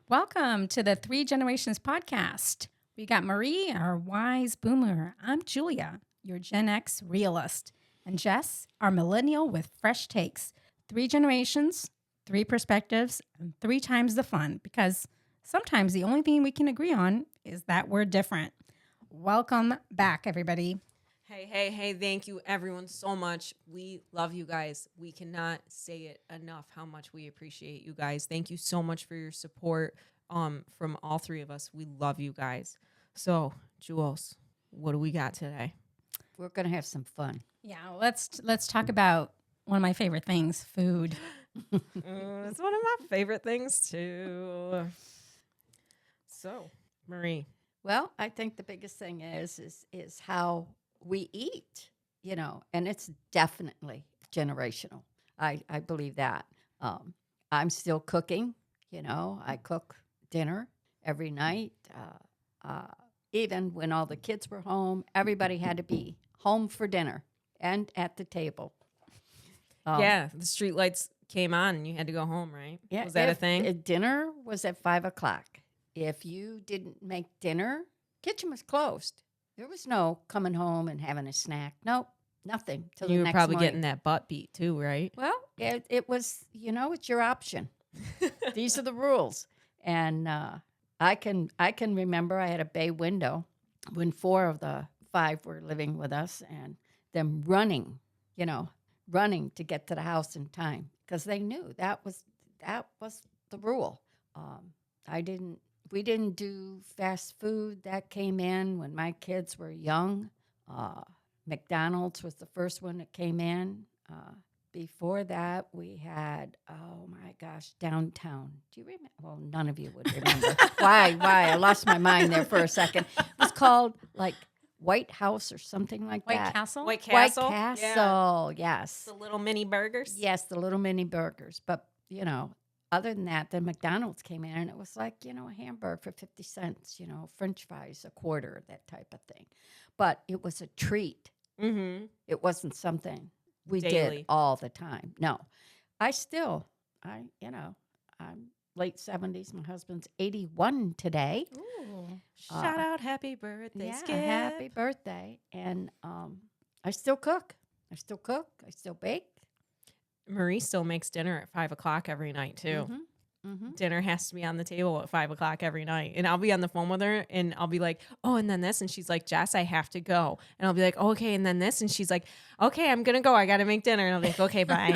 Welcome to the Three Generations podcast. We got Marie, our wise boomer. I'm Julia, your Gen X realist. And Jess, our millennial with fresh takes. Three generations, three perspectives, and three times the fun. Because sometimes the only thing we can agree on is that we're different. Welcome back, everybody. Hey, thank you everyone so much. We love you guys. We cannot say it enough how much we appreciate you guys. Thank you so much for your support from all three of us. We love you guys. So, Jules, what do we got today? We're going to have some fun. Yeah, let's talk about one of my favorite things, food. It's one of my favorite things too. So, Marie. Well, I think the biggest thing is how we eat, and it's definitely generational. I believe that. I'm still cooking, I cook dinner every night. Even when all the kids were home, everybody had to be home for dinner and at the table. Yeah, the street lights came on and you had to go home, right? Yeah, Was that a thing? Dinner was at 5:00. If you didn't make dinner, kitchen was closed. There was no coming home and having a snack. Nope, nothing till the You were next probably morning. getting that butt beat too, right? Well, it was, it's your option. These are the rules. And I can remember I had a bay window when 4 of the 5 were living with us, and them running to get to the house in time because they knew that was the rule. We didn't do fast food. That came in when my kids were young. McDonald's was the first one that came in. Before that, we had, oh my gosh, downtown. Do you remember? Well, none of you would remember. Why? I lost my mind there for a second. It was called like White House or something like White that. Castle? White Castle. White Castle, yes. The little mini burgers. Yes, the little mini burgers. But, other than that, then McDonald's came in and it was like, a hamburger for 50 cents, French fries, a quarter, that type of thing. But it was a treat. Mm-hmm. It wasn't something we Daily. did all the time. No, I'm late 70s. My husband's 81 today. Ooh. Shout out, happy birthday, Yeah, Skip. happy birthday. And I still cook. I still bake. Marie still makes dinner at 5:00 every night too. Mm-hmm. Dinner has to be on the table at 5:00 every night, and I'll be on the phone with her, and I'll be like, "Oh, and then this," and she's like, "Jess, I have to go," and I'll be like, oh, "Okay," and then this, and she's like, "Okay, I'm gonna go. I gotta make dinner," and I'll be like, "Okay, bye."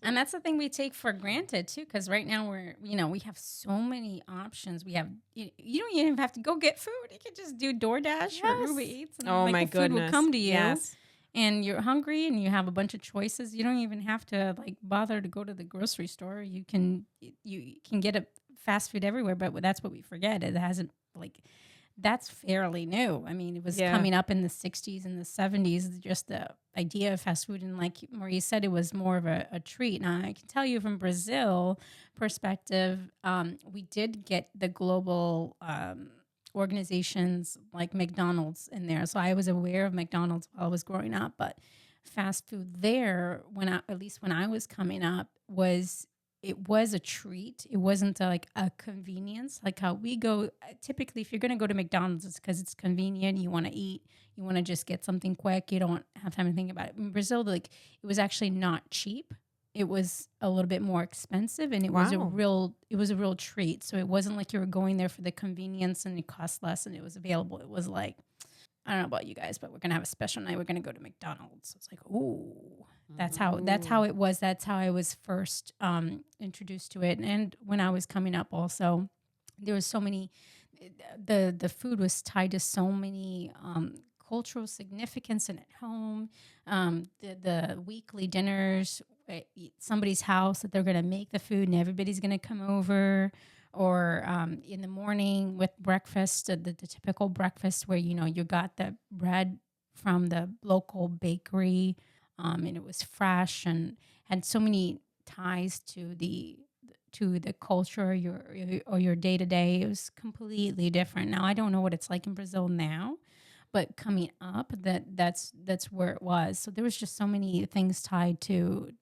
And that's the thing we take for granted too, because right now we have so many options. We have you don't even have to go get food. You can just do DoorDash or Uber Eats, and Oh my the food will goodness. come to you. Yes. And you're hungry, and you have a bunch of choices. You don't even have to bother to go to the grocery store. You can get a fast food everywhere, but that's what we forget. It hasn't that's fairly new. I mean, it was coming up in the 60s and the 70s, just the idea of fast food. And like Marie said, it was more of a treat. Now, I can tell you from Brazil perspective, we did get the global organizations like McDonald's in there. So I was aware of McDonald's while I was growing up, but fast food there, at least when I was coming up, it was a treat. It wasn't a convenience like how we go. Typically, if you're going to go to McDonald's, it's because it's convenient. You want to eat. You want to just get something quick. You don't have time to think about it. In Brazil, it was actually not cheap. It was a little bit more expensive, and it was a real treat. So it wasn't like you were going there for the convenience and it cost less and it was available. It was like, I don't know about you guys, but we're gonna have a special night. We're gonna go to McDonald's. It's like, ooh. That's how it was. That's how I was first introduced to it. And when I was coming up also, there was so many, the food was tied to so many cultural significance in at home. The weekly dinners at somebody's house that they're going to make the food and everybody's going to come over. Or in the morning with breakfast, the typical breakfast where, you got the bread from the local bakery. And it was fresh and had so many ties to the culture or your day to day. It was completely different. Now I don't know what it's like in Brazil now, But coming up, that's where it was. So there was just so many things tied to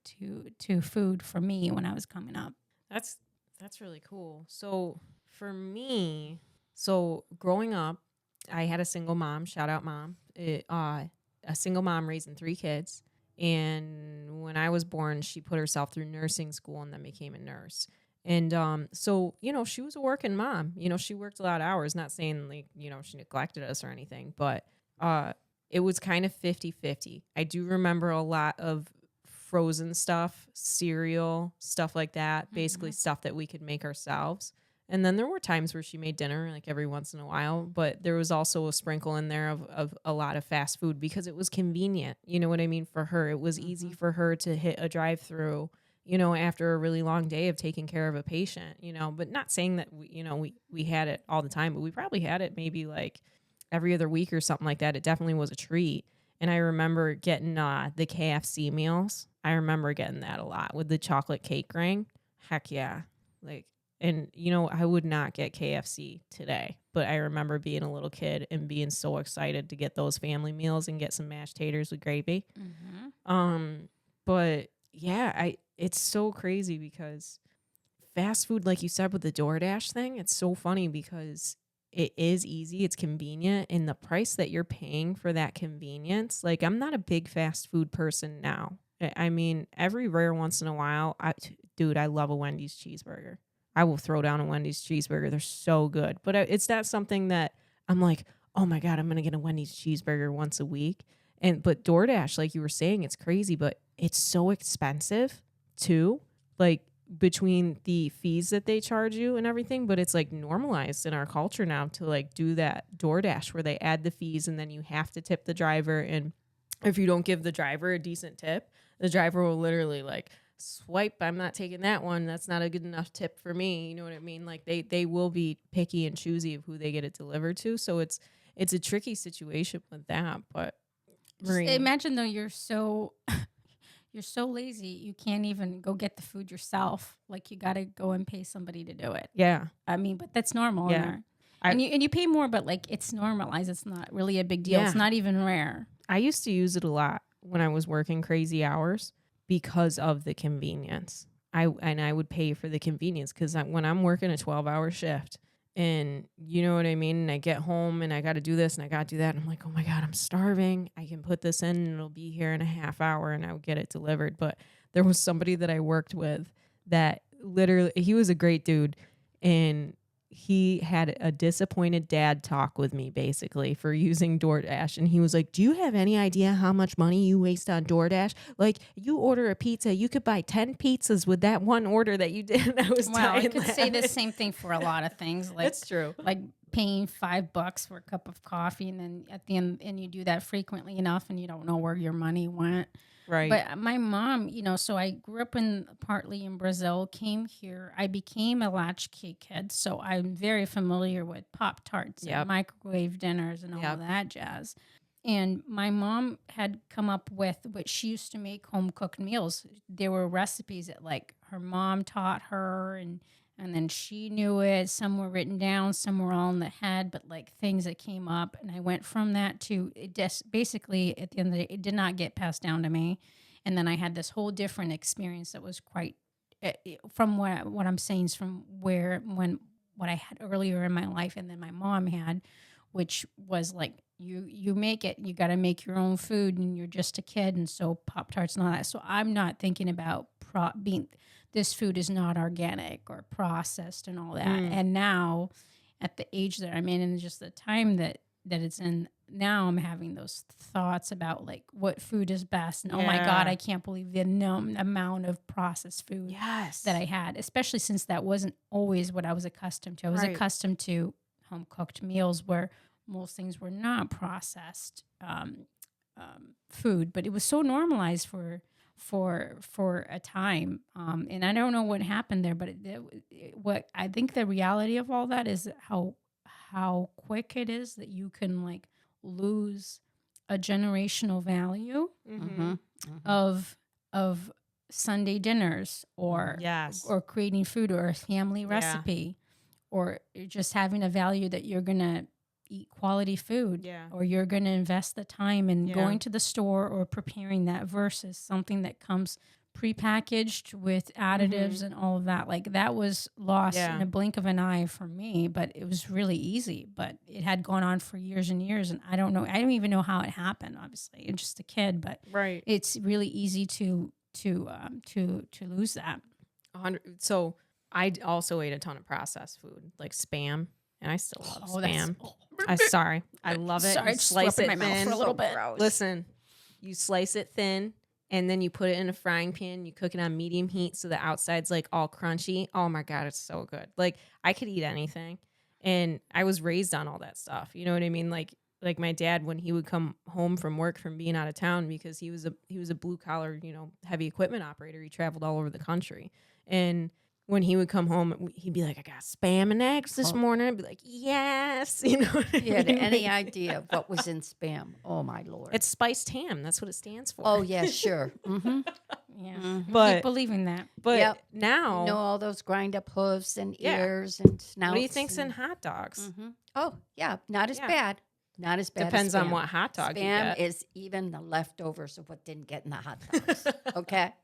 food for me when I was coming up. That's really cool. So for me, so growing up, I had a single mom. Shout out, mom. A single mom raising 3 kids. And when I was born, she put herself through nursing school and then became a nurse. And so, she was a working mom. She worked a lot of hours, not saying like, she neglected us or anything, but it was kind of 50-50. I do remember a lot of frozen stuff, cereal, stuff like that, basically stuff that we could make ourselves. And then there were times where she made dinner like every once in a while, but there was also a sprinkle in there of a lot of fast food because it was convenient. You know what I mean? For her, it was easy for her to hit a drive-through, after a really long day of taking care of a patient, but not saying that we had it all the time, but we probably had it maybe like every other week or something like that. It definitely was a treat. And I remember getting the KFC meals. I remember getting that a lot with the chocolate cake ring. Heck yeah. And I would not get KFC today, but I remember being a little kid and being so excited to get those family meals and get some mashed taters with gravy. But yeah, it's so crazy because fast food, like you said with the DoorDash thing, it's so funny because it is easy, it's convenient, and the price that you're paying for that convenience, like I'm not a big fast food person now. I mean, every rare once in a while, I love a Wendy's cheeseburger. I will throw down a Wendy's cheeseburger. They're so good. But it's not something that I'm like, oh my God, I'm going to get a Wendy's cheeseburger once a week. But DoorDash, like you were saying, it's crazy, but it's so expensive too. Like between the fees that they charge you and everything, but it's like normalized in our culture now to like do that DoorDash where they add the fees and then you have to tip the driver. And if you don't give the driver a decent tip, the driver will literally like swipe, I'm not taking that one. That's not a good enough tip for me. You know what I mean? Like they will be picky and choosy of who they get it delivered to. So it's a tricky situation with that. But Marie, imagine though you're so lazy you can't even go get the food yourself. Like you got to go and pay somebody to do it. Yeah, I mean, but that's normal. Yeah, and you pay more, but like it's normalized. It's not really a big deal. Yeah. It's not even rare. I used to use it a lot when I was working crazy hours because of the convenience. I would pay for the convenience because when I'm working a 12-hour shift and you know what I mean, and I get home and I got to do this and I got to do that, and I'm like, oh my God, I'm starving. I can put this in and it'll be here in a half hour and I would get it delivered. But there was somebody that I worked with that literally, he was a great dude, and he had a disappointed dad talk with me basically for using DoorDash. And he was like, do you have any idea how much money you waste on DoorDash? Like you order a pizza, you could buy 10 pizzas with that one order that you did. And I was I could say the same thing for a lot of things. Like, that's true. Like paying $5 for a cup of coffee. And then at the end, and you do that frequently enough and you don't know where your money went. Right. But my mom, so I grew up partly in Brazil, came here. I became a latchkey kid. So I'm very familiar with Pop-Tarts and microwave dinners and all of that jazz. And my mom had come up with what she used to make home cooked meals. There were recipes that like her mom taught her and then she knew it. Some were written down, some were all in the head, but like things that came up. And I went from that to it just basically at the end of the day, it did not get passed down to me. And then I had this whole different experience that was quite, from what I'm saying is from what I had earlier in my life and then my mom had, which was like, you make it, you got to make your own food and you're just a kid. And so Pop-Tarts and all that. So I'm not thinking about this food is not organic or processed and all that. And now at the age that I'm in and just the time that it's in, now I'm having those thoughts about like what food is best. And oh my God, I can't believe the amount of processed food that I had, especially since that wasn't always what I was accustomed to. I was accustomed to home cooked meals where most things were not processed food, but it was so normalized for a time, and I don't know what happened there, but what I think the reality of all that is how quick it is that you can like lose a generational value of Sunday dinners or creating food or a family recipe or just having a value that you're gonna eat quality food, Yeah. or you're going to invest the time in Yeah. going to the store or preparing that versus something that comes prepackaged with additives and all of that. Like that was lost in a blink of an eye for me, but it was really easy. But it had gone on for years and years, and I don't even know how it happened. Obviously, I'm just a kid, but Right. it's really easy to lose that. 100. So I also ate a ton of processed food, like Spam, and I still love Spam. I'm sorry, I love it. Sorry, You I just slice threw up it in my mouth thin. for a little bit. Listen, you slice it thin, and then you put it in a frying pan. You cook it on medium heat so the outside's like all crunchy. Oh my God, it's so good. Like I could eat anything, and I was raised on all that stuff. You know what I mean? Like my dad, when he would come home from work from being out of town, because he was a blue collar, heavy equipment operator. He traveled all over the country, and when he would come home, he'd be like, "I got Spam and eggs this morning." I'd be like, "Yes," you know. What I You had mean? any idea of what was in Spam? Oh my Lord! It's spiced ham. That's what it stands for. Oh yeah, sure. Yeah, But- keep believing that. But Yep. now, You know all those grind up hooves and Yeah. ears and snouts. what do you think's in and- hot dogs? Oh yeah, not as Yeah. bad. Not as bad. Depends as on Spam. what hot dog you Spam get. is even the leftovers of what didn't get in the hot dogs. Okay,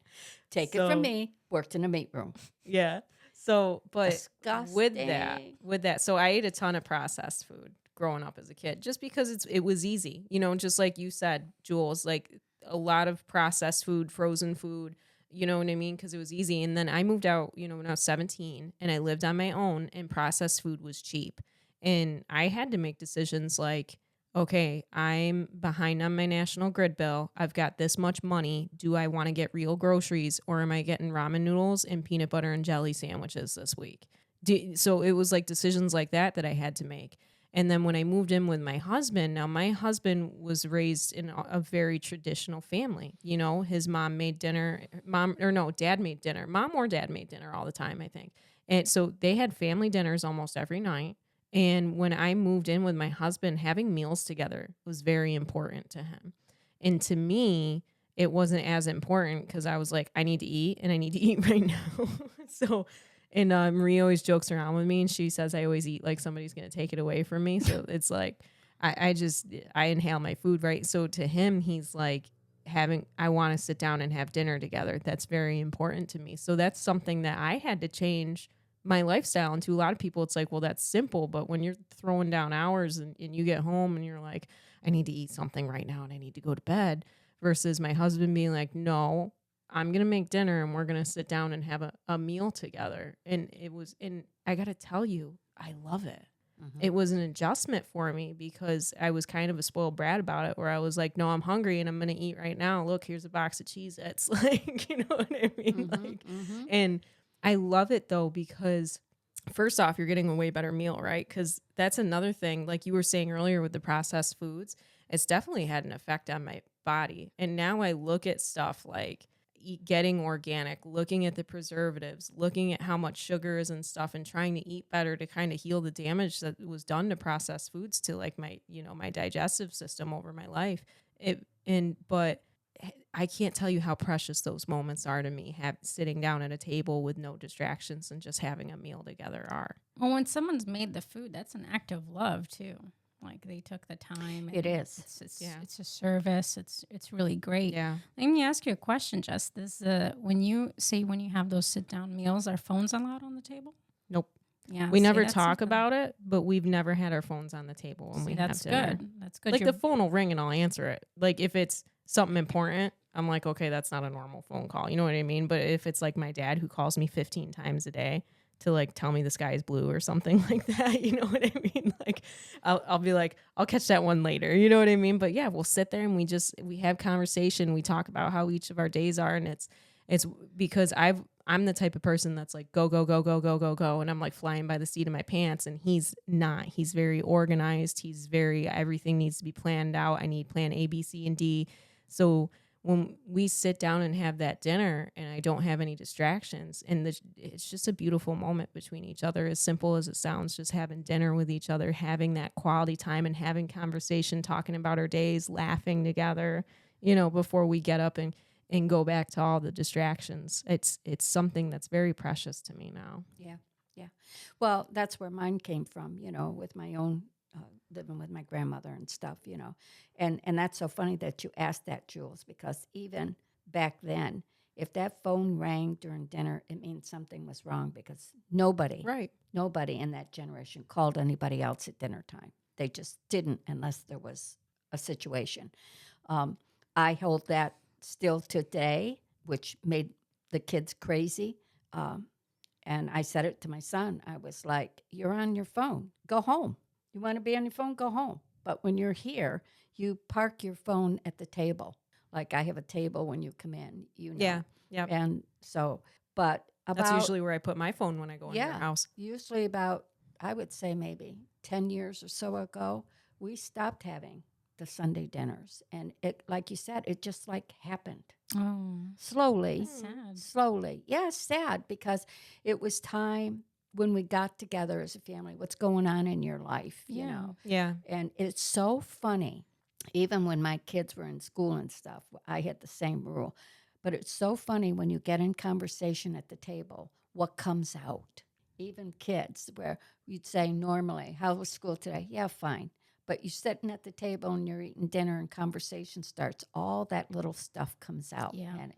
take it So- from me. Worked in a meat room. Yeah. So, but with Disgusting. that, so I ate a ton of processed food growing up as a kid, just because it was easy, just like you said, Jules, like a lot of processed food, frozen food, you know what I mean? Because it was easy. And then I moved out, when I was 17, and I lived on my own, and processed food was cheap. And I had to make decisions like, okay, I'm behind on my national grid bill. I've got this much money. Do I want to get real groceries, or am I getting ramen noodles and peanut butter and jelly sandwiches this week? So it was like decisions like that I had to make. And then when I moved in with my husband, now my husband was raised in a very traditional family. His mom made dinner, dad made dinner. Mom or dad made dinner all the time, I think. And so they had family dinners almost every night. And when I moved in with my husband, having meals together was very important to him. And to me, it wasn't as important because I was like, I need to eat, and I need to eat right now. And Marie always jokes around with me, and she says I always eat like somebody's going to take it away from me. So it's like, I inhale my food, right? So to him, he's like, I want to sit down and have dinner together. That's very important to me. So that's something that I had to change my lifestyle. And to a lot of people, it's like, well, that's simple. But when you're throwing down hours and you get home and you're like, I need to eat something right now and I need to go to bed, versus my husband being like, no, I'm going to make dinner and we're going to sit down and have a meal together. And I got to tell you, I love it. It was an adjustment for me because I was kind of a spoiled brat about it, where I was like, no, I'm hungry and I'm going to eat right now. Look, here's a box of Cheez-Its. Like, you know what I mean? And I love it though, because first off, you're getting a way better meal, right? Because that's another thing, like you were saying earlier with the processed foods, it's definitely had an effect on my body. And now I look at stuff like getting organic, looking at the preservatives, looking at how much sugar is and stuff, and trying to eat better to kind of heal the damage that was done to processed foods to like my digestive system over my life. But I can't tell you how precious those moments are to me, sitting down at a table with no distractions and just having a meal together are. Well, when someone's made the food, that's an act of love too. Like they took the time. It is. It's a service. It's really great. Yeah. Let me ask you a question, Jess. When you have those sit down meals, are phones allowed on the table? Nope. Yeah. We never that's talk something. about it, but we've never had our phones on the table when we That's have dinner. good. That's good. Like You're- the phone will ring and I'll answer it. Like if it's something important, I'm like, okay, that's not a normal phone call. You know what I mean? But if it's like my dad who calls me 15 times a day to like tell me the sky is blue or something like that, you know what I mean? Like I'll be like, I'll catch that one later. You know what I mean? But yeah, we'll sit there and we have conversation. We talk about how each of our days are. And it's because I'm the type of person that's like, go, go, go, go, go, go, go. And I'm like flying by the seat of my pants, and he's not. He's very organized. Everything needs to be planned out. I need plan A, B, C, and D. So when we sit down and have that dinner and I don't have any distractions, and it's just a beautiful moment between each other, as simple as it sounds, just having dinner with each other, having that quality time and having conversation, talking about our days, laughing together, before we get up and go back to all the distractions. It's something that's very precious to me now. Yeah. Well, that's where mine came from, with my own living with my grandmother and stuff, And that's so funny that you asked that, Jules, because even back then, if that phone rang during dinner, it means something was wrong because nobody in that generation called anybody else at dinner time. They just didn't unless there was a situation. I hold that still today, which made the kids crazy. And I said it to my son. I was like, you're on your phone. Go home. You want to be on your phone? Go home. But when you're here, you park your phone at the table. Like I have a table when you come in, Yeah. Yep. And so, but that's usually where I put my phone when I go in your house. Usually about, I would say maybe 10 years or so ago, we stopped having the Sunday dinners. And it, like you said, it just like happened. Oh, slowly. that's sad. Slowly. Yeah, it's sad because it was time when we got together as a family. What's going on in your life, you know? Yeah. And it's so funny. Even when my kids were in school and stuff, I had the same rule. But it's so funny when you get in conversation at the table, what comes out. Even kids, where you'd say normally, how was school today? Yeah, fine. But you're sitting at the table and you're eating dinner and conversation starts, all that little stuff comes out. Yeah. And,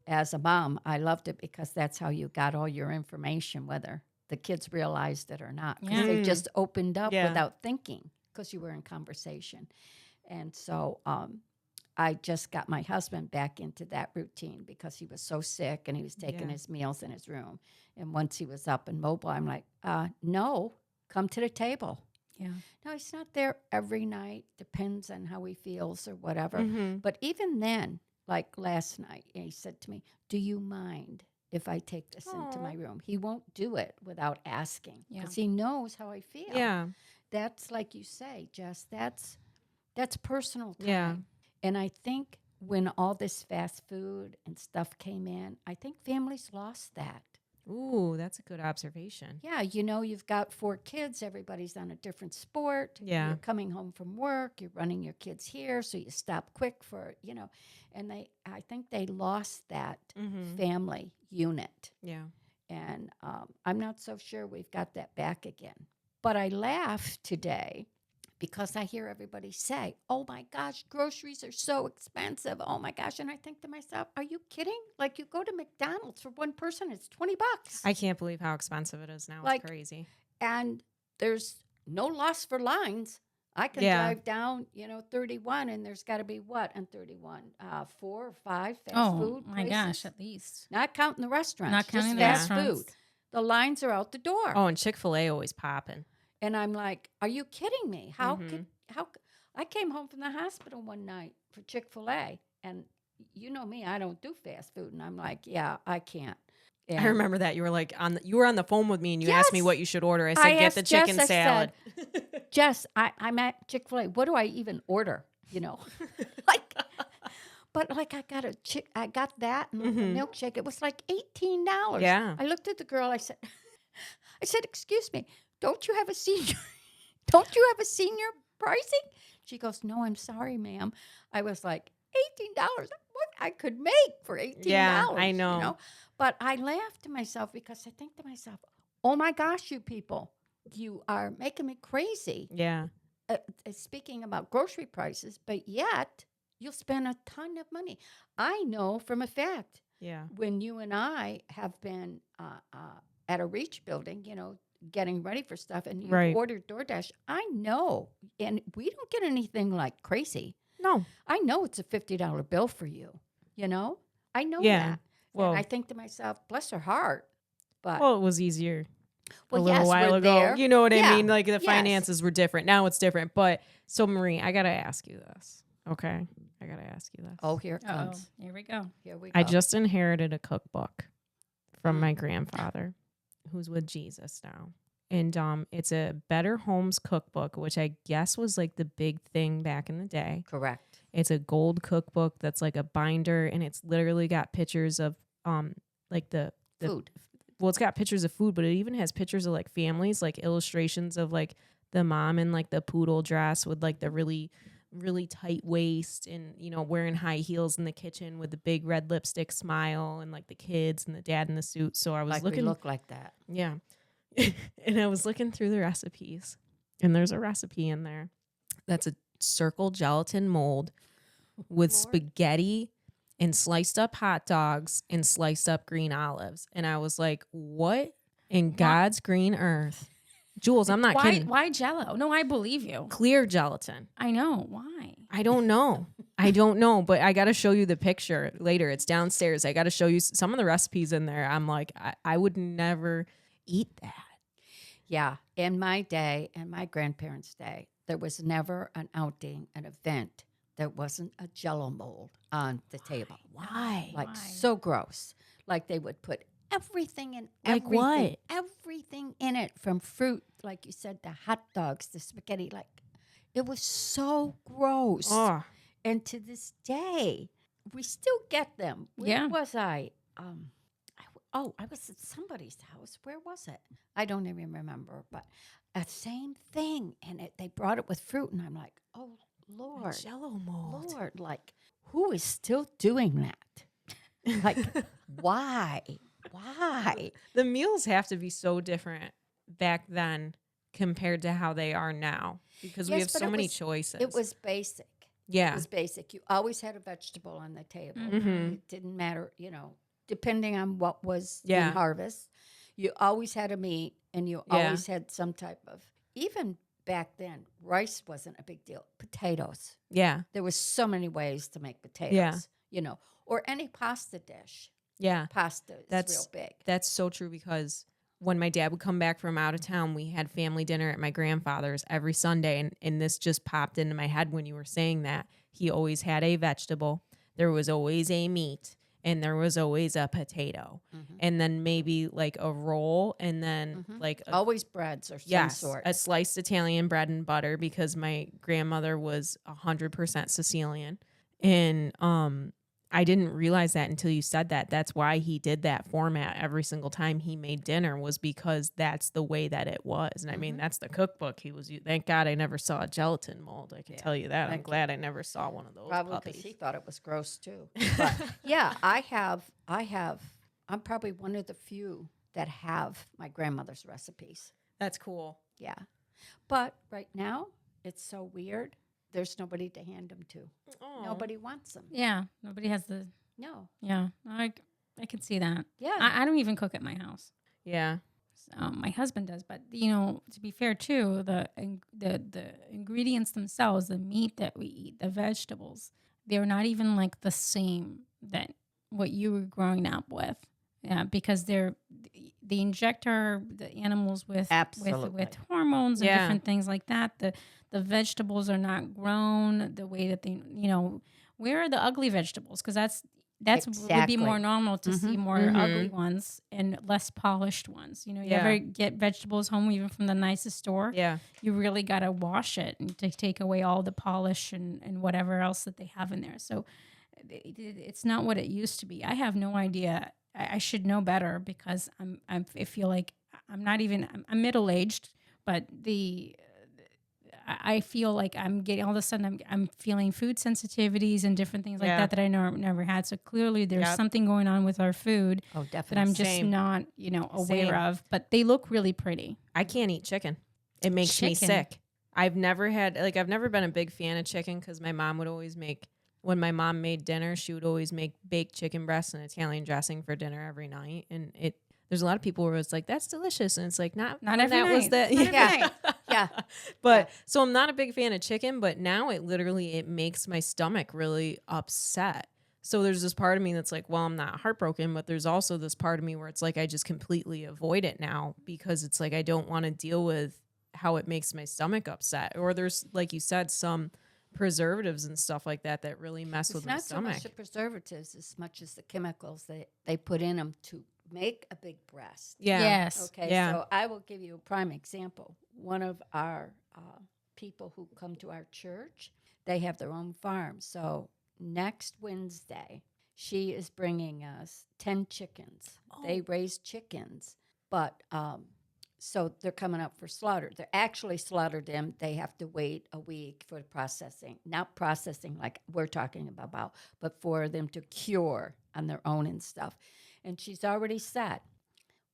as a mom, I loved it because that's how you got all your information, whether the kids realized it or not. Because they just opened up without thinking because you were in conversation. And so I just got my husband back into that routine because he was so sick and he was taking his meals in his room. And once he was up and mobile, I'm like, no, come to the table. Yeah. No, he's not there every night. Depends on how he feels or whatever. Mm-hmm. But even then, like last night, he said to me, do you mind if I take this into my room? He won't do it without asking because he knows how I feel. Yeah. That's like you say, Jess, that's personal time. Yeah. And I think when all this fast food and stuff came in, I think families lost that. Ooh, that's a good observation. Yeah, you've got 4 kids. Everybody's on a different sport. Yeah. You're coming home from work. You're running your kids here, so you stop quick for, And I think they lost that family unit. Yeah. And I'm not so sure we've got that back again. But I laughed today because I hear everybody say, oh, my gosh, groceries are so expensive. Oh, my gosh. And I think to myself, are you kidding? Like, you go to McDonald's for one person, it's $20. I can't believe how expensive it is now. Like, it's crazy. And there's no loss for lines. I can drive down, 31, and there's got to be what on 31? 4 or 5 fast food my places? gosh, at least. Not counting the restaurants. Not counting just the fast restaurants. food. The lines are out the door. Oh, and Chick-fil-A always popping. And I'm like, are you kidding me? How I came home from the hospital one night for Chick-fil-A, and you know me, I don't do fast food, and I'm like, yeah, I can't. And I remember that you were like you were on the phone with me and you asked me what you should order. I said, get the chicken Jess, salad. I said, Jess, I'm at Chick-fil-A. What do I even order? Like, but like I got that and the milkshake. It was like $18. Yeah. I looked at the girl. I said, excuse me, don't you have a senior? Don't you have a senior pricing? She goes, no, I'm sorry, ma'am. I was like, $18. What I could make for $18. Yeah, I know. But I laughed to myself because I think to myself, oh my gosh, you people, you are making me crazy. Yeah. Speaking about grocery prices, but yet you'll spend a ton of money. I know from a fact. Yeah. When you and I have been at a Reach building, getting ready for stuff, and you ordered DoorDash, I know, and we don't get anything like crazy. No. I know it's a $50 bill for you, I know that. Well, and I think to myself, bless her heart. But it was easier a little yes, while we're ago. there. You know what I Yeah. mean? Like the finances were different. Now it's different. But so Marie, I got to ask you this. Okay. I got to ask you this. Oh, here it comes. Here we go. Here we go. I just inherited a cookbook from my grandfather who's with Jesus now. And it's a Better Homes cookbook, which I guess was like the big thing back in the day. Correct. It's a gold cookbook that's like a binder, and it's literally got pictures of like the food. Well, it's got pictures of food, but it even has pictures of like families, like illustrations of like the mom in like the poodle dress with like the really, really tight waist and, wearing high heels in the kitchen with the big red lipstick smile, and like the kids and the dad in the suit. So I was we look like that. Yeah. And I was looking through the recipes, And there's a recipe in there that's a circle gelatin mold with spaghetti and sliced up hot dogs and sliced up green olives. And I was like, what in God's green earth? Jules, I'm not kidding. Why Jell-O? No, I believe you. Clear gelatin. I know. Why? I don't know. I don't know, but I got to show you the picture later. It's downstairs. I got to show you some of the recipes in there. I'm like, I would never eat that. Yeah. In my day and my grandparents' day, there was never an outing, an event that wasn't a Jell-O mold on the table. Why? Like so gross. Like they would put everything in Like everything, what? everything in it, from fruit, like you said, the hot dogs, the spaghetti. Like it was so gross. Oh, And to this day, we still get them. Where was I? I was at somebody's house. Where was it? I don't even remember. But a same thing, and they brought it with fruit, and I'm like, oh Lord, Jell-O mold. Lord, like who is still doing that? Like why? Why? The meals have to be so different back then compared to how they are now because we Yes, have but so it many was- choices. It was basic. yeah. It was basic. You always had a vegetable on the table. Mhm. It didn't matter, depending on what was Yeah. in harvest. You always had a meat, and you always had some type of, even back then, rice wasn't a big deal. Potatoes. Yeah. There was so many ways to make potatoes, or any pasta dish. Yeah. Pasta is That's- real big. That's so true because when my dad would come back from out of town, we had family dinner at my grandfather's every Sunday. And this just popped into my head when you were saying that. He always had a vegetable. There was always a meat. And there was always a potato. Mhm. And then maybe like a roll. And then like a, Always breads or some yes, sort. a sliced Italian bread and butter because my grandmother was 100% Sicilian. And I didn't realize that until you said that. That's why he did that format every single time he made dinner, was because that's the way that it was. And I mean, that's the cookbook he was using. Thank God I never saw a gelatin mold. I can tell you that. I'm Thank you. glad I never saw one of those Probably because puppies. he thought it was gross too. But yeah, I'm probably one of the few that have my grandmother's recipes. That's cool. Yeah. But right now, it's so weird. There's nobody to hand them to. Aw. Nobody wants them. Yeah. Nobody has the. No. Yeah. I can see that. Yeah. I don't even cook at my house. Yeah. My husband does, but to be fair too, the ingredients themselves, the meat that we eat, the vegetables, they're not even like the same that what you were growing up with. Yeah, because they inject the animals with Absolutely. hormones and Yeah. different things like that. The vegetables are not grown the way that they where are the ugly vegetables? Because that's would be Exactly. more normal to see more ugly ones and less polished ones. You Yeah. ever get vegetables home even from the nicest store? Yeah. You really got to wash it and to take away all the polish and whatever else that they have in there. So it's not what it used to be. I have no idea. I should know better because I feel like I'm middle-aged, but I feel like I'm getting all of a sudden I'm feeling food sensitivities and different things like Yeah. that I never had. So clearly there's Yep. something going on with our food Oh, that definitely. I'm just Same. not, aware Same. of. But they look really pretty. I can't eat chicken. It makes me Chicken? sick. I've never been a big fan of chicken because my mom would always when my mom made dinner, she would always make baked chicken breasts and Italian dressing for dinner every night. And there's a lot of people where it's like, that's delicious. And it's like, not every that night. was that. Not every Yeah. Yeah. But so I'm not a big fan of chicken, but now it makes my stomach really upset. So there's this part of me that's like, well, I'm not heartbroken, but there's also this part of me where it's like, I just completely avoid it now because it's like, I don't want to deal with how it makes my stomach upset. Or there's, like you said, some preservatives and stuff like that really mess It's with my not so stomach. much the preservatives as much as the chemicals that they put in them to make a big breast. Yeah. Yes. Okay, Yeah. so I will give you a prime example. One of our people who come to our church, they have their own farm. So next Wednesday, she is bringing us 10 chickens. They raise chickens, but so they're coming up for slaughter. They're actually slaughtered them. They have to wait a week for the processing. Not processing like we're talking about, but for them to cure on their own and stuff. And she's already said,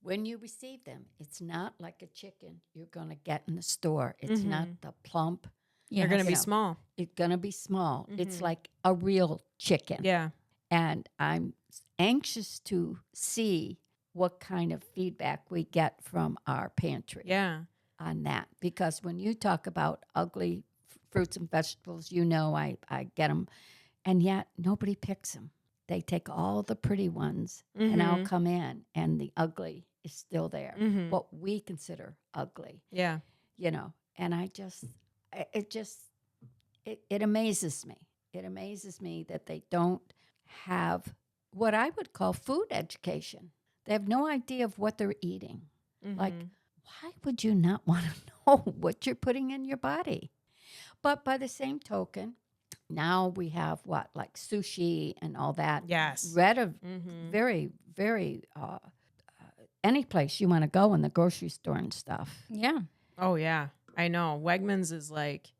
when you receive them, it's not like a chicken you're going to get in the store. It's not the plump. They're going to you be know, small. It's going to be small. It's like a real chicken. Yeah. And I'm anxious to see what kind of feedback we get from our pantry Yeah. on that. Because when you talk about ugly fruits and vegetables, you know I get them. And yet nobody picks them. They take all the pretty ones and I'll come in and the ugly is still there. What we consider ugly. Yeah. You know, and it amazes me. It amazes me that they don't have what I would call food education. They have no idea of what they're eating. Like, why would you not want to know what you're putting in your body? But by the same token, now we have like sushi and all that. Yes. Very, very, any place you want to go in the grocery store and stuff. Yeah. Oh, yeah. I know. Wegmans is like,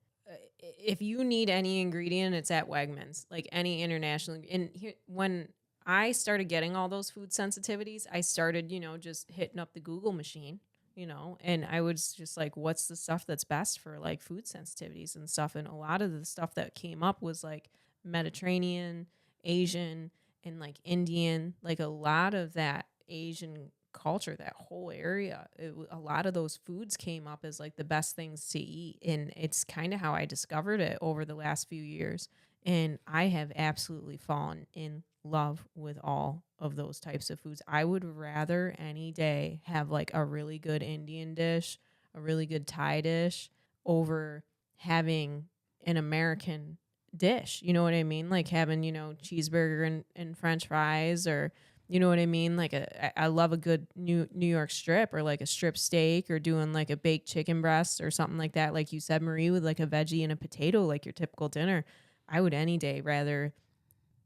if you need any ingredient, it's at Wegmans. Like any international. And here, when I started getting all those food sensitivities, I started, just hitting up the Google machine, and I was just like, what's the stuff that's best for like food sensitivities and stuff? And a lot of the stuff that came up was like Mediterranean, Asian, and like Indian, like a lot of that Asian culture, that whole area, a lot of those foods came up as like the best things to eat. And it's kind of how I discovered it over the last few years. And I have absolutely fallen in love with all of those types of foods. I would rather any day have like a really good Indian dish, a really good Thai dish over having an American dish. You know what I mean? Like having, cheeseburger and French fries, or you know what I mean? Like I love a good New York strip, or like a strip steak, or doing like a baked chicken breast or something like that. Like you said, Marie, with like a veggie and a potato, like your typical dinner. I would any day rather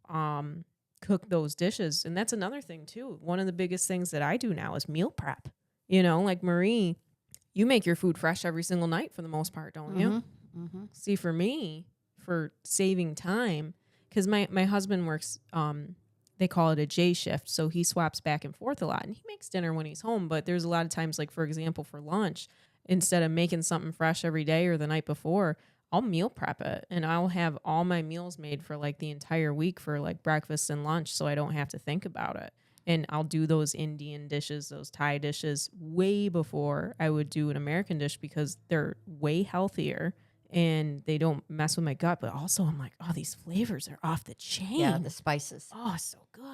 cook those dishes. And that's another thing too. One of the biggest things that I do now is meal prep. Like Marie, you make your food fresh every single night for the most part, don't you? See, for me, for saving time, because my husband works, they call it a J shift. So he swaps back and forth a lot, and he makes dinner when he's home. But there's a lot of times, like for example, for lunch, instead of making something fresh every day or the night before, I'll meal prep it, and I'll have all my meals made for like the entire week for like breakfast and lunch, so I don't have to think about it. And I'll do those Indian dishes, those Thai dishes way before I would do an American dish, because they're way healthier and they don't mess with my gut. But also I'm like, oh, these flavors are off the chain. Yeah, the spices. Oh, so good.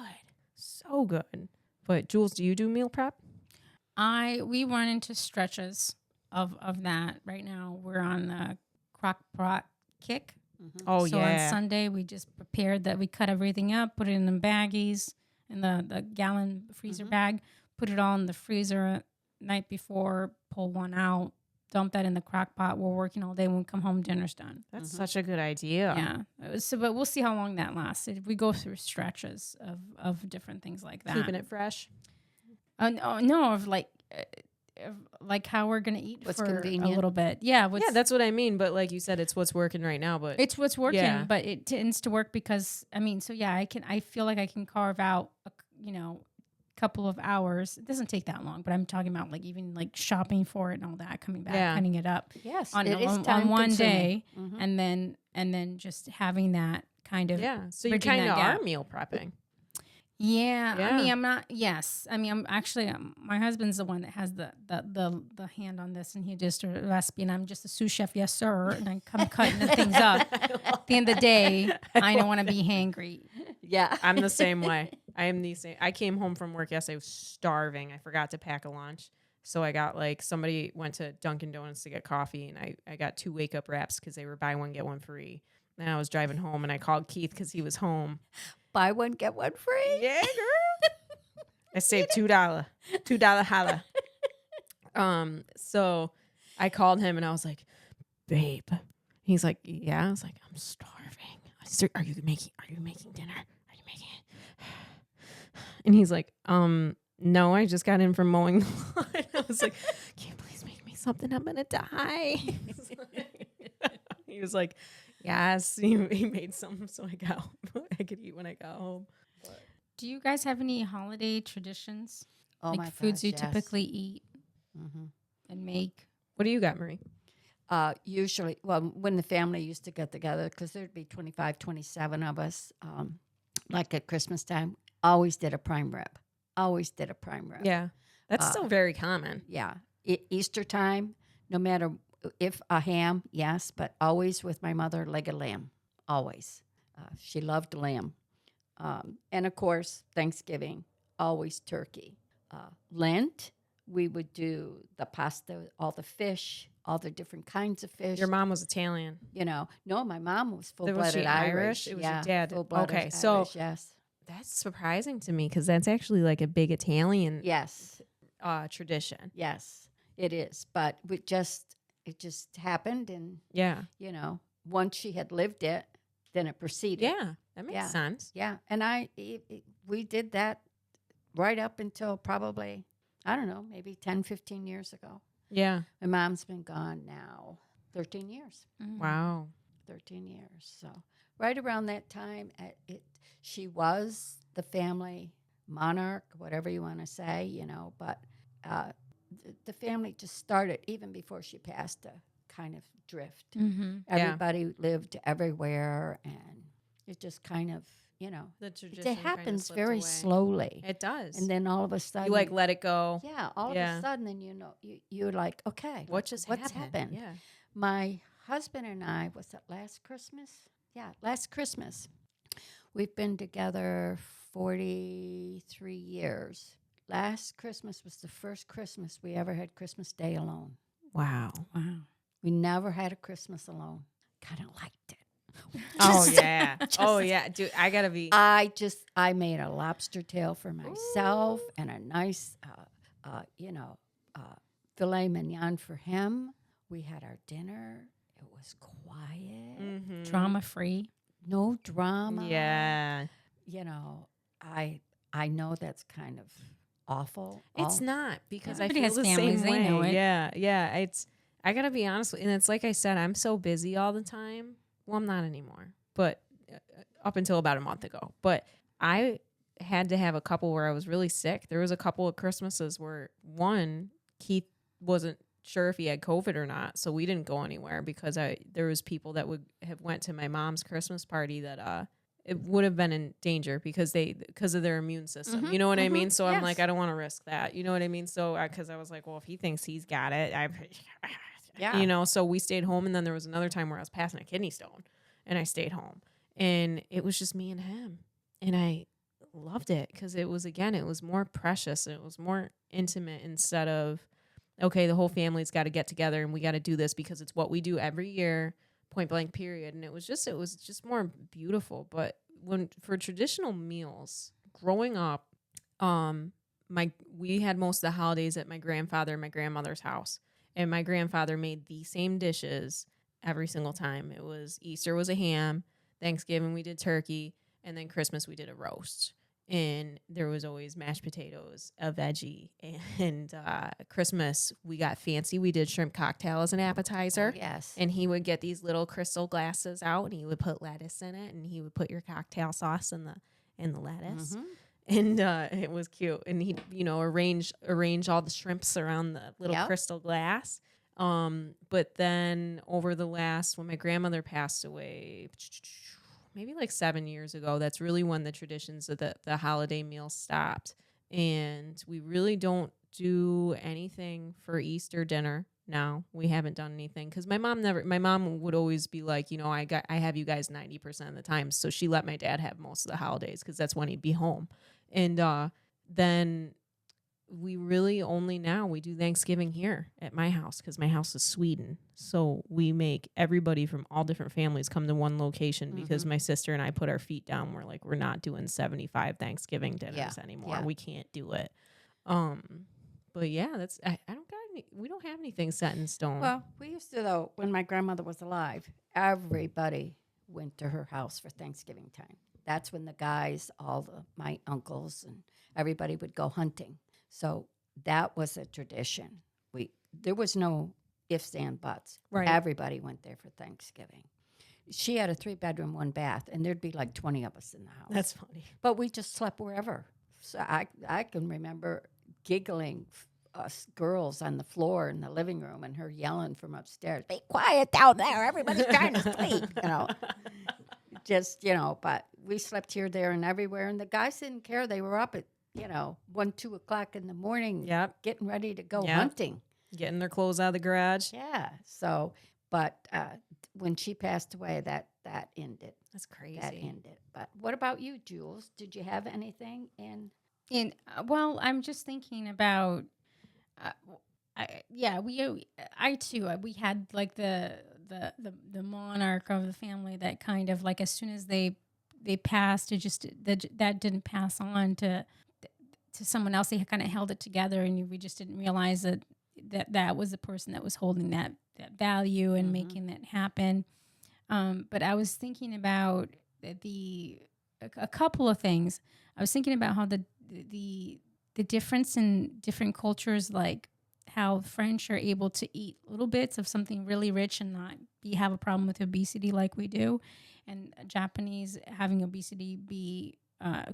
So good. But Jules, do you do meal prep? We run into stretches of that right now. We're on the crock pot kick. Oh, so yeah. on Sunday, we just prepared that. We cut everything up, put it in the baggies, in the gallon freezer bag, put it all in the freezer night before, pull one out, dump that in the crock pot. We're working all day. When we come home, dinner's done. That's such a good idea. Yeah. So, but we'll see how long that lasts. We go through stretches of different things like that. Keeping it fresh. No, of like how we're gonna eat What's for convenient. a little bit. Yeah, Yeah, that's what I mean. But like you said, it's what's working right now. But it's what's working, Yeah. but it tends to work because I feel like I can carve out a couple of hours. It doesn't take that long, but I'm talking about like even like shopping for it and all that, coming back, Yeah. cutting it up Yes, on it is on time one consuming. day, and then just having that kind of so you bridging kind of that are gap. meal prepping. Yeah, I mean, Yeah. I'm not. Yes, I mean, I'm actually. My husband's the one that has the hand on this, and he just a recipe, and I'm just a sous chef, yes sir, and I come cutting the things up. At the end of the day, I don't want to be hangry. Yeah. I'm the same way. I am the same. I came home from work yesterday. I was starving. I forgot to pack a lunch. So I got somebody went to Dunkin' Donuts to get coffee, and I got 2 wake up wraps because they were buy one, get one free. And I was driving home, and I called Keith because he was home. Buy one, get one free. Yeah, girl. I saved $2 holla. So I called him and I was like, babe. He's like, yeah. I was like, I'm starving. Are you making dinner? Are you making it? And he's like, no, I just got in from mowing the lawn. I was like, can you please make me something? I'm gonna die. He was like, yes. He made something so I could eat when I got home. Do you guys have any holiday traditions? Oh like my foods gosh, you yes. typically eat Mm-hmm. and make. What do you got, Marie? Usually, well, when the family used to get together, because there'd be 25, 27 of us, like at Christmas time, always did a prime rib. Always did a prime rib. Yeah, that's still very common. Yeah. Easter time, no matter if a ham, yes, but always with my mother, leg of lamb. Always. She loved lamb. And of course, Thanksgiving, always turkey. Lent, we would do the pasta, all the fish, all the different kinds of fish. Your mom was Italian. You know, no, my mom was Was full-blooded she Irish. It was yeah, your dad. full-blooded Okay, Irish, so yes. that's surprising to me because that's actually like a big Italian Yes, tradition. yes, it is. But it just happened, and, Yeah. you know, once she had lived it, then it proceeded. Yeah, that makes sense. Yeah, and we did that right up until probably, I don't know, maybe 10, 15 years ago. Yeah. My mom's been gone now 13 years. Wow. 13 years. So right around that time, she was the family monarch, whatever you want to say, you know, but the family just started, even before she passed, to kind of drift. Mm-hmm. Everybody lived everywhere, and it just kind of, you know, The tradition it happens kinda very slipped away. slowly. It does. And then all of a sudden, you like let it go. yeah, all of a sudden, then you know, you're like, okay, What's happened? happened? Yeah. My husband and I, was it last Christmas? Yeah, last Christmas. We've been together 43 years. Last Christmas was the first Christmas we ever had Christmas Day alone. Wow. Wow. We never had a Christmas alone. Kind of liked it. Oh yeah. Oh yeah, dude. I gotta be. I made a lobster tail for myself and a nice, filet mignon for him. We had our dinner. It was quiet, Mhm. Drama free. no drama. Yeah. You know, I know that's kind of awful. It's not, because Everybody I feel has the families, same they way. know it. Yeah, yeah. I gotta be honest, and it's like I said, I'm so busy all the time. Well, I'm not anymore, but up until about a month ago. But I had to have a couple where I was really sick. There was a couple of Christmases where Keith wasn't sure if he had COVID or not, so we didn't go anywhere because there was people that would have went to my mom's Christmas party that it would have been in danger because of their immune system. Mhm, You know what I mhm, mean? So I'm yes. like, I don't want to risk that. You know what I mean? So because I was like, well, if he thinks he's got it, Yeah. you know. So we stayed home, and then there was another time where I was passing a kidney stone, and I stayed home, and it was just me and him, and I loved it because it was more precious and it was more intimate instead of, okay, the whole family's got to get together and we got to do this because it's what we do every year, point blank period. And it was just more beautiful. But for traditional meals growing up, we had most of the holidays at my grandfather and my grandmother's house, and my grandfather made the same dishes every single time. It was Easter was a ham, Thanksgiving we did turkey, and then Christmas we did a roast. And there was always mashed potatoes, a veggie, and Christmas we got fancy. We did shrimp cocktail as an appetizer. Oh, yes. And he would get these little crystal glasses out, and he would put lettuce in it, and he would put your cocktail sauce in the lettuce. Mhm. And it was cute. And he'd, arrange all the shrimps around the little Yep. crystal glass. But then when my grandmother passed away, maybe like 7 years ago, that's really when the traditions of the holiday meal stopped. And we really don't do anything for Easter dinner now. We haven't done anything because my mom would always be like, I have you guys 90% of the time. So she let my dad have most of the holidays because that's when he'd be home. And then we really only now we do Thanksgiving here at my house because my house is Sweden. So we make everybody from all different families come to one location because my sister and I put our feet down. We're like, we're not doing 75 Thanksgiving dinners anymore. Yeah. We can't do it. But yeah, we don't have anything set in stone. Well, we used to, though, when my grandmother was alive, everybody went to her house for Thanksgiving time. That's when the guys, my uncles and everybody would go hunting. So that was a tradition. There was no ifs and buts. Right. Everybody went there for Thanksgiving. She had a 3-bedroom, 1-bath, and there'd be like 20 of us in the house. That's funny. But we just slept wherever. So I can remember giggling us girls on the floor in the living room and her yelling from upstairs, "Be quiet down there. Everybody's trying to sleep," Just, but we slept here, there, and everywhere. And the guys didn't care. They were up at, 1, 2 o'clock in the morning Yep. getting ready to go Yep. hunting. Getting their clothes out of the garage. Yeah. So, but when she passed away, that ended. That's crazy. That ended. But what about you, Jules? Did you have anything in? Well, I'm just thinking about, I too, we had like the monarch of the family that kind of like as soon as they passed, it just that didn't pass on to someone else. They kind of held it together, and we just didn't realize that was the person that was holding that value and making that happen. But I was thinking about a couple of things. I was thinking about how the difference in different cultures, like how French are able to eat little bits of something really rich and not have a problem with obesity like we do, and Japanese having obesity be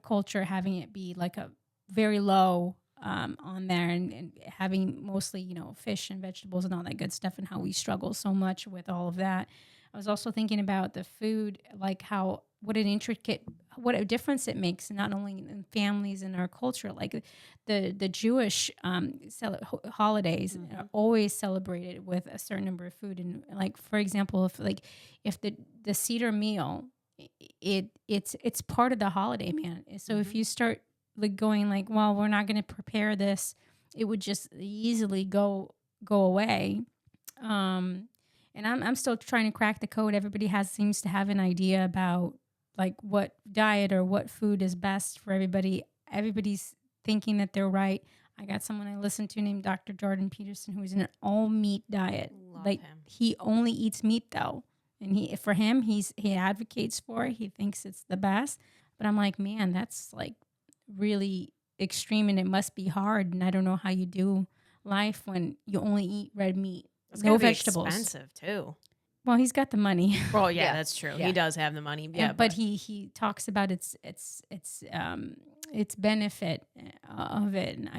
culture having it be like a very low on there, and having mostly fish and vegetables and all that good stuff, and how we struggle so much with all of that. I was also thinking about the food, like what a difference it makes, not only in families and our culture. Like the Jewish holidays are always celebrated with a certain number of food, and like for example, if the Seder meal, it's part of the holiday, man. So if you start like going like, well, we're not going to prepare this, it would just easily go away. And I'm still trying to crack the code. Everybody seems to have an idea about like what diet or what food is best for everybody. Everybody's thinking that they're right. I got someone I listen to named Dr. Jordan Peterson, who's in an all meat diet. Love like him. He only eats meat though. And he advocates for it. He thinks it's the best. But I'm like, man, that's like really extreme, and it must be hard. And I don't know how you do life when you only eat red meat. It's no be vegetables. Expensive too. Well, he's got the money. Well, yeah, that's true. Yeah. He does have the money. Yeah, but he talks about its benefit of it, and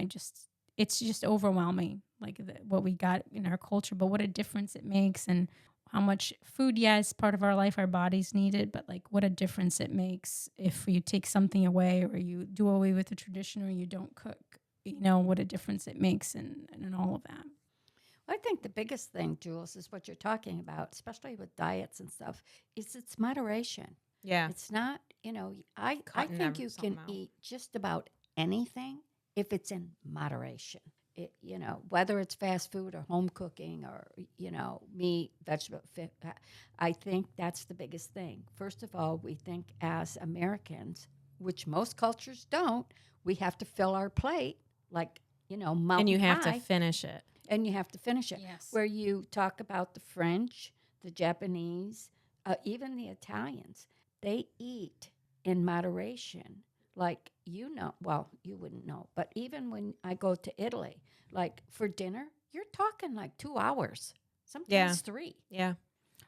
it's just overwhelming, like what we got in our culture, but what a difference it makes, and how much food, yes, part of our life, our bodies need it, but like what a difference it makes if you take something away, or you do away with the tradition, or you don't cook. What a difference it makes, and all of that. I think the biggest thing, Jules, is what you're talking about, especially with diets and stuff, is it's moderation. Yeah. It's not, I think you can eat just about anything if it's in moderation. Whether it's fast food or home cooking or, meat, vegetable, fish, I think that's the biggest thing. First of all, we think as Americans, which most cultures don't, we have to fill our plate like, mountain And you have high. to finish it. And you have to finish it. Yes. Where you talk about the French, the Japanese, even the Italians, they eat in moderation. Like, well, you wouldn't know, but even when I go to Italy, like for dinner, you're talking like 2 hours, sometimes 3. Yeah.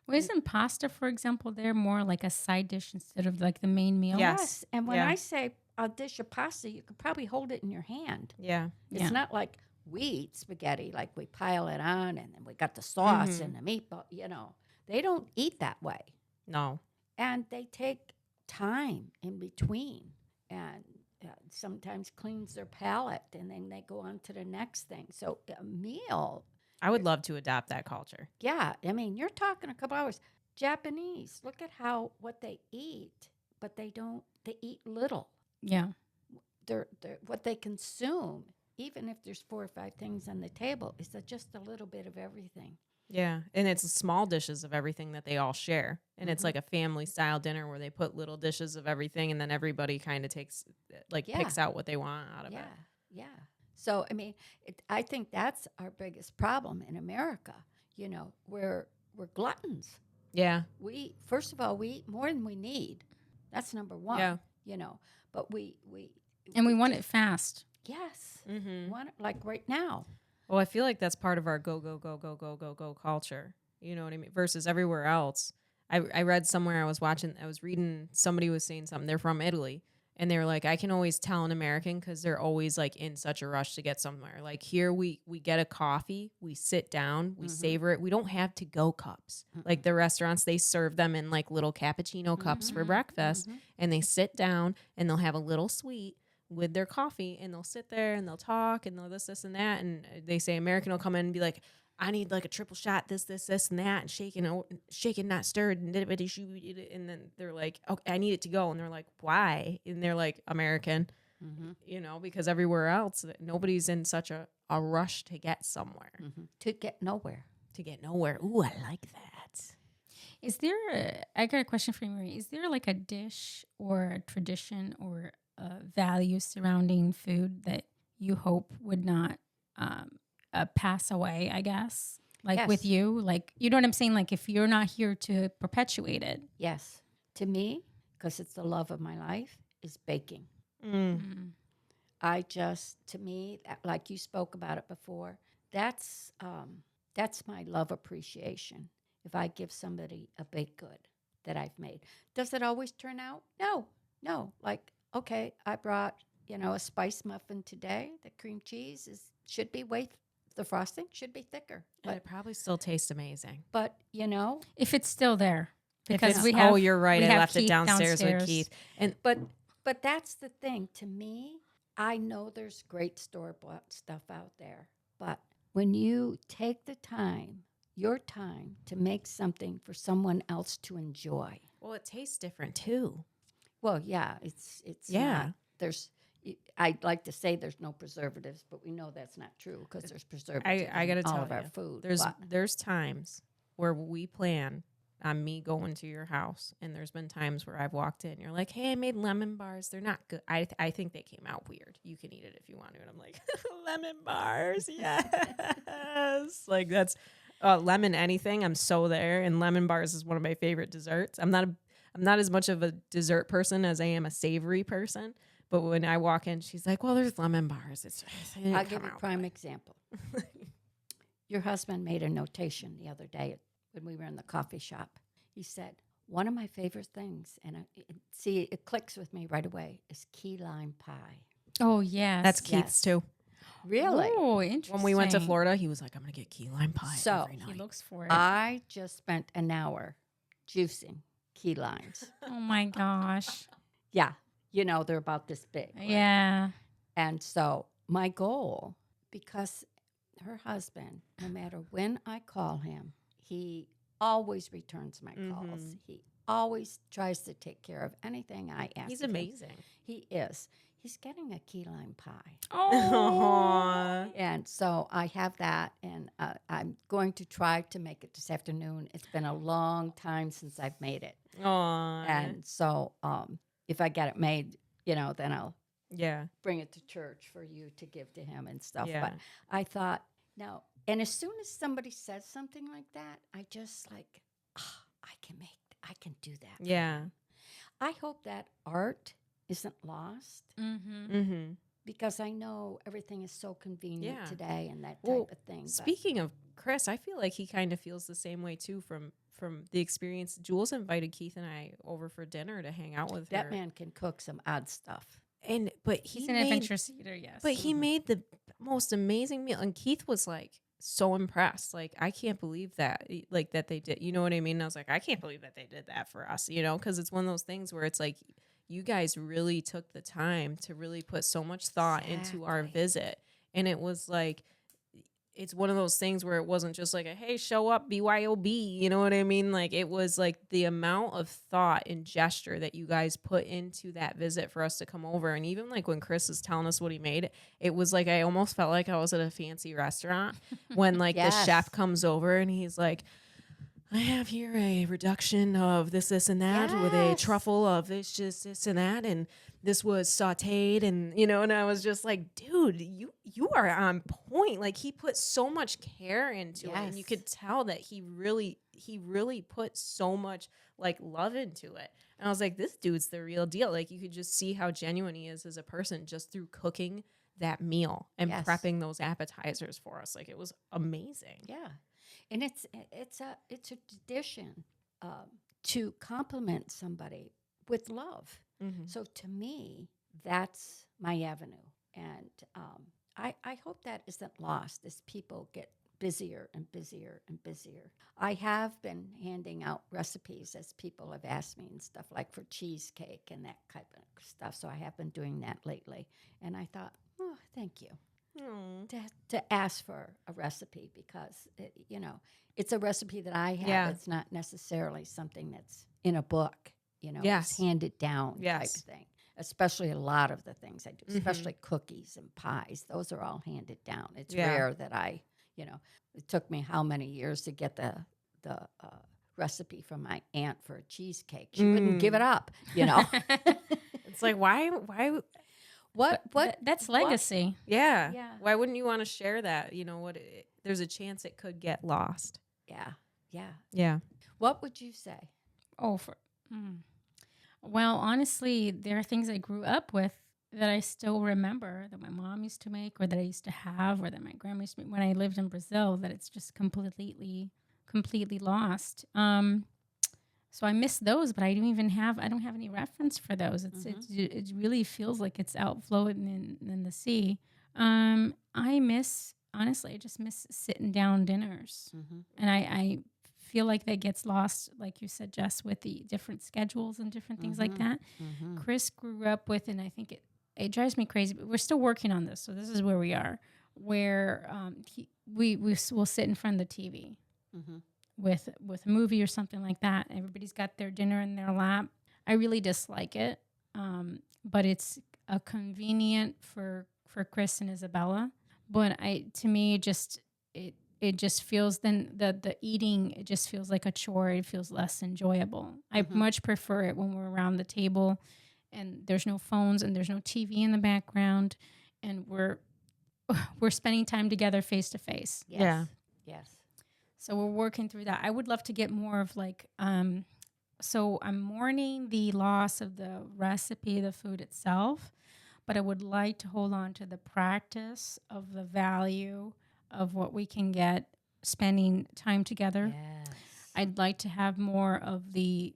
Well, isn't pasta, for example, they're more like a side dish instead of like the main meal? Yes. And when I say a dish of pasta, you could probably hold it in your hand. Yeah. It's not like we eat spaghetti, like we pile it on and then we got the sauce and the meatball, They don't eat that way. No. And they take time in between and sometimes cleans their palate, and then they go on to the next thing. So a meal. I would love to adopt that culture. Yeah. I mean, you're talking a couple hours. Japanese, look at what they eat, but they eat little. Yeah. They're what they consume, even if there's 4 or 5 things on the table, is just a little bit of everything. Yeah. And it's small dishes of everything that they all share. And it's like a family style dinner where they put little dishes of everything, and then everybody kind of picks out what they want out of it. Yeah. So, I mean, I think that's our biggest problem in America. We're gluttons. Yeah. First of all, we eat more than we need. That's number one. Yeah. But we want it fast. Yes. Mm-hmm. Want it like right now. Well, I feel like that's part of our go culture. You know what I mean? Versus everywhere else. I read somewhere, I was reading, somebody was saying something. They're from Italy, And they were like, I can always tell an American because they're always like in such a rush to get somewhere. Like here we get a coffee, we sit down, we savor it. We don't have to go cups. Like the restaurants, they serve them in like little cappuccino cups for breakfast, and they sit down and they'll have a little sweet with their coffee, and they'll sit there and they'll talk and they'll this and that. And they say American will come in and be like, I need like a triple shot, this, and that, and shaken, not stirred, and then they're like, okay, I need it to go. And they're like, why? And they're like, American, you know, because everywhere else, nobody's in such a rush to get somewhere. To get nowhere. Ooh, I like that. Is there I got a question for you, Marie. Is there like a dish or a tradition or a value surrounding food that you hope would not pass away, I guess? Like Yes. with you? Like, you know what I'm saying? Like if you're not here to perpetuate it. Yes. To me, because it's the love of my life, is baking. To me, like you spoke about it before, that's my love appreciation. If I give somebody a baked good that I've made, does it always turn out? No. Like, okay, I brought, a spice muffin today. The cream cheese should be the frosting should be thicker. And it probably still tastes amazing. But, If it's still there. Because we have, you're right. we I have left it Keith downstairs with Keith. And But that's the thing. To me, I know there's great store-bought stuff out there. But when you take your time to make something for someone else to enjoy. well, it tastes different too. Well, yeah, it's Yeah. I'd like to say there's no preservatives, but we know that's not true because there's preservatives I gotta in all tell of our you, food. there's times where we plan on me going to your house, and there's been times where I've walked in, you're like, hey, I made lemon bars. They're not good. I think they came out weird. You can eat it if you want to. And I'm like, lemon bars, yes. Like that's lemon anything. I'm so there. And lemon bars is one of my favorite desserts. I'm not as much of a dessert person as I am a savory person. But when I walk in, she's like, well, there's lemon bars. I'll give you a prime example. Your husband made a notation the other day when we were in the coffee shop. He said, one of my favorite things, and it clicks with me right away, is key lime pie. Oh, yes. That's Keith's too. Really? Oh, interesting. When we went to Florida, he was like, I'm going to get key lime pie So, every night. He looks for it. I just spent an hour juicing key limes. Oh, my gosh. Yeah. They're about this big. Right? Yeah. And so my goal, because her husband, no matter when I call him, he always returns my calls. He always tries to take care of anything I ask. He's of him. amazing. He is. He's getting a key lime pie. Oh. And so I have that, and I'm going to try to make it this afternoon. It's been a long time since I've made it. Aww. And so if I get it made, then I'll bring it to church for you to give to him and stuff. Yeah. But I thought, no. And as soon as somebody says something like that, I just like, I can do that. Yeah. I hope that art isn't lost because I know everything is so convenient today and that type of thing. Speaking of Chris, I feel like he kind of feels the same way too from the experience. Jules invited Keith and I over for dinner to hang out with her. That man can cook some odd stuff. But he's an adventurous eater, yes. But he made the most amazing meal, and Keith was like so impressed. Like, I can't believe that, like, that they did. You know what I mean? And I was like, I can't believe that they did that for us. Because it's one of those things where it's like, you guys really took the time to really put so much thought into our visit, and it was like, it's one of those things where it wasn't just like a, hey, show up, BYOB, you know what I mean? Like, it was like the amount of thought and gesture that you guys put into that visit for us to come over. And even like when Chris is telling us what he made, it was like, I almost felt like I was at a fancy restaurant when like the chef comes over and he's like, I have here a reduction of this, and that with a truffle of this and that. And this was sauteed, and and I was just like, dude, you are on point. Like, he put so much care into it, and you could tell that he really put so much like love into it. And I was like, this dude's the real deal. Like, you could just see how genuine he is as a person just through cooking that meal and prepping those appetizers for us. Like, it was amazing. Yeah. And it's a tradition to compliment somebody with love. So to me, that's my avenue. And I hope that isn't lost as people get busier and busier and busier. I have been handing out recipes as people have asked me and stuff like for cheesecake and that type of stuff. So I have been doing that lately. And I thought, oh, thank you. To ask for a recipe because, it's a recipe that I have. Yeah. It's not necessarily something that's in a book, Yes. it's handed down Yes. type thing. Especially a lot of the things I do, especially cookies and pies. Those are all handed down. It's rare that it took me how many years to get the recipe from my aunt for a cheesecake. She wouldn't give it up, It's like, why? What? That's legacy. Yeah. Yeah. Why wouldn't you want to share that? There's a chance it could get lost. Yeah. Yeah. Yeah. What would you say? Oh, well, honestly, there are things I grew up with that I still remember that my mom used to make or that I used to have or that my grandma used to make when I lived in Brazil that it's just completely lost. So I miss those, but I don't have any reference for those. It really feels like it's out floating in the sea. Honestly, I just miss sitting down dinners. And I feel like that gets lost, like you said, Jess, with the different schedules and different things like that. Chris grew up with, and I think it drives me crazy, but we're still working on this. So this is where we are, where we'll sit in front of the TV with a movie or something like that. Everybody's got their dinner in their lap. I really dislike it, but it's a convenient for Chris and Isabella. But to me, it just feels then the eating, it just feels like a chore. It feels less enjoyable. I much prefer it when we're around the table and there's no phones and there's no TV in the background and we're spending time together face to face. Yes. Yeah. Yes. So we're working through that. I would love to get more of so I'm mourning the loss of the recipe, the food itself, but I would like to hold on to the practice of the value of what we can get spending time together. Yes. I'd like to have more of the,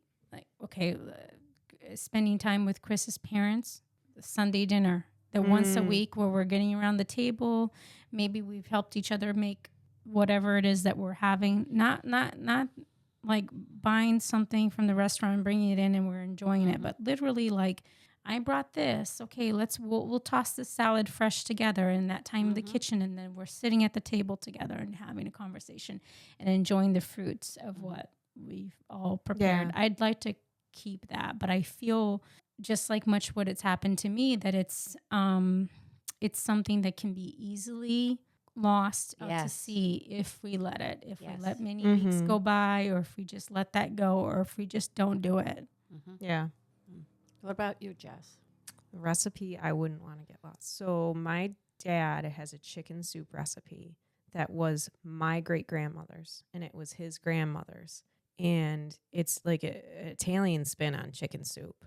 spending time with Chris's parents, the Sunday dinner, the once a week where we're getting around the table. Maybe we've helped each other make whatever it is that we're having, not like buying something from the restaurant and bringing it in and we're enjoying it, but literally like, I brought this. Okay, we'll toss this salad fresh together in that time in the kitchen, and then we're sitting at the table together and having a conversation and enjoying the fruits of what we've all prepared. Yeah. I'd like to keep that, but I feel just like much what it's happened to me that it's something that can be easily lost out to sea if we let it. If we let many weeks go by, or if we just let that go, or if we just don't do it. Yeah. What about you, Jess? Recipe I wouldn't want to get lost. So my dad has a chicken soup recipe that was my great grandmother's and it was his grandmother's. And it's like an Italian spin on chicken soup,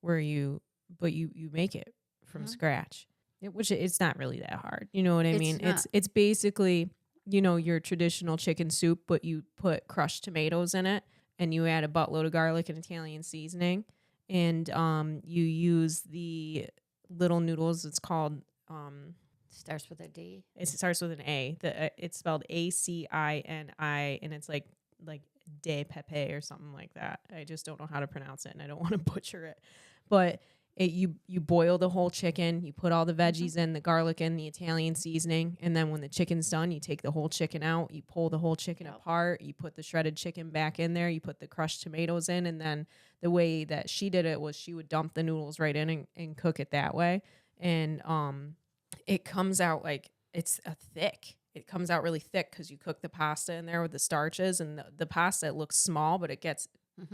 where you make it from scratch, which it's not really that hard. You know what I mean? It's basically, your traditional chicken soup, but you put crushed tomatoes in it and you add a buttload of garlic and Italian seasoning. And you use the little noodles. It's called Starts with a D. It starts with an A. It's spelled ACINI, and it's like de pepe or something like that. I just don't know how to pronounce it, and I don't want to butcher it. But you boil the whole chicken. You put all the veggies in, the garlic in, the Italian seasoning, and then when the chicken's done, you take the whole chicken out. You pull the whole chicken apart. You put the shredded chicken back in there. You put the crushed tomatoes in, and then the way that she did it was she would dump the noodles right in and cook it that way. And it comes out like it's thick. It comes out really thick because you cook the pasta in there with the starches, and the pasta, it looks small, but it gets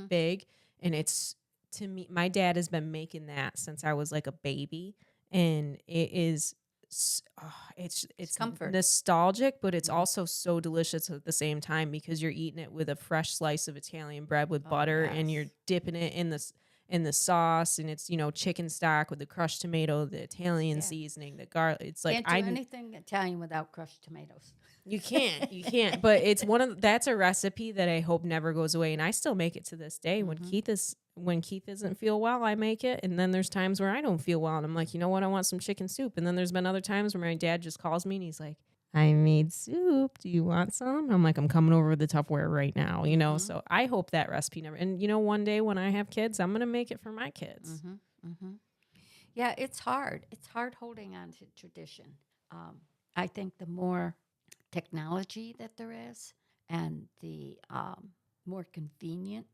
big. And it's, to me, my dad has been making that since I was like a baby, and it is it's comfort. Nostalgic, but it's also so delicious at the same time because you're eating it with a fresh slice of Italian bread with butter, and you're dipping it in and the sauce, and it's, chicken stock with the crushed tomato, the Italian Yeah. seasoning, the garlic. It's like Can't do anything Italian without crushed tomatoes. you can't. But it's that's a recipe that I hope never goes away, and I still make it to this day. When Keith doesn't feel well, I make it, and then there's times where I don't feel well, and I'm like, you know what, I want some chicken soup. And then there's been other times where my dad just calls me and he's like, I made soup. Do you want some? I'm like, I'm coming over with the Tupperware right now, So I hope that recipe never. And one day when I have kids, I'm gonna make it for my kids. Yeah, it's hard. It's hard holding on to tradition. I think the more technology that there is, and the more convenient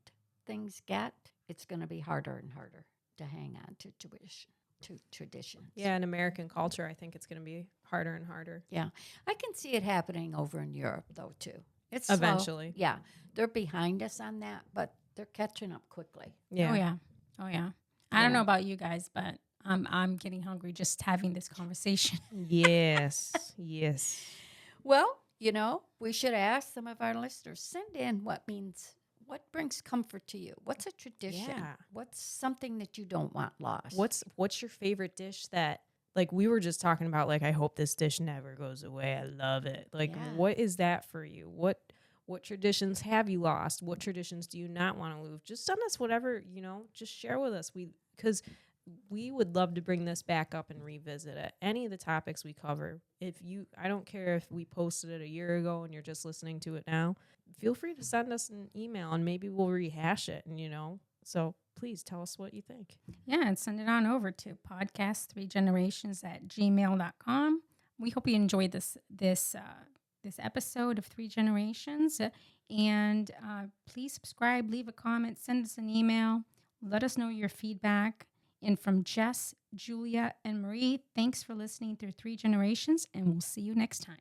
things get, it's going to be harder and harder to hang on to traditions. Yeah, in American culture, I think it's going to be harder and harder. Yeah, I can see it happening over in Europe though too. It's slow. Eventually. Yeah, they're behind us on that, but they're catching up quickly. Yeah. Oh yeah. I don't know about you guys, but I'm getting hungry just having this conversation. Yes. Well, we should ask some of our listeners, send in what brings comfort to you. What's a tradition? Yeah. What's something that you don't want lost? What's your favorite dish that, like we were just talking about, like, I hope this dish never goes away. I love it. Like, What is that for you? What traditions have you lost? What traditions do you not want to lose? Just send us whatever, just share with us. Because we would love to bring this back up and revisit it. Any of the topics we cover. I don't care if we posted it a year ago and you're just listening to it now, feel free to send us an email and maybe we'll rehash it. And, so please tell us what you think. Yeah, and send it on over to podcastthreegenerations@gmail.com. We hope you enjoyed this episode of Three Generations. And please subscribe, leave a comment, send us an email. Let us know your feedback. And from Jess, Julia, and Marie, thanks for listening through Three Generations, and we'll see you next time.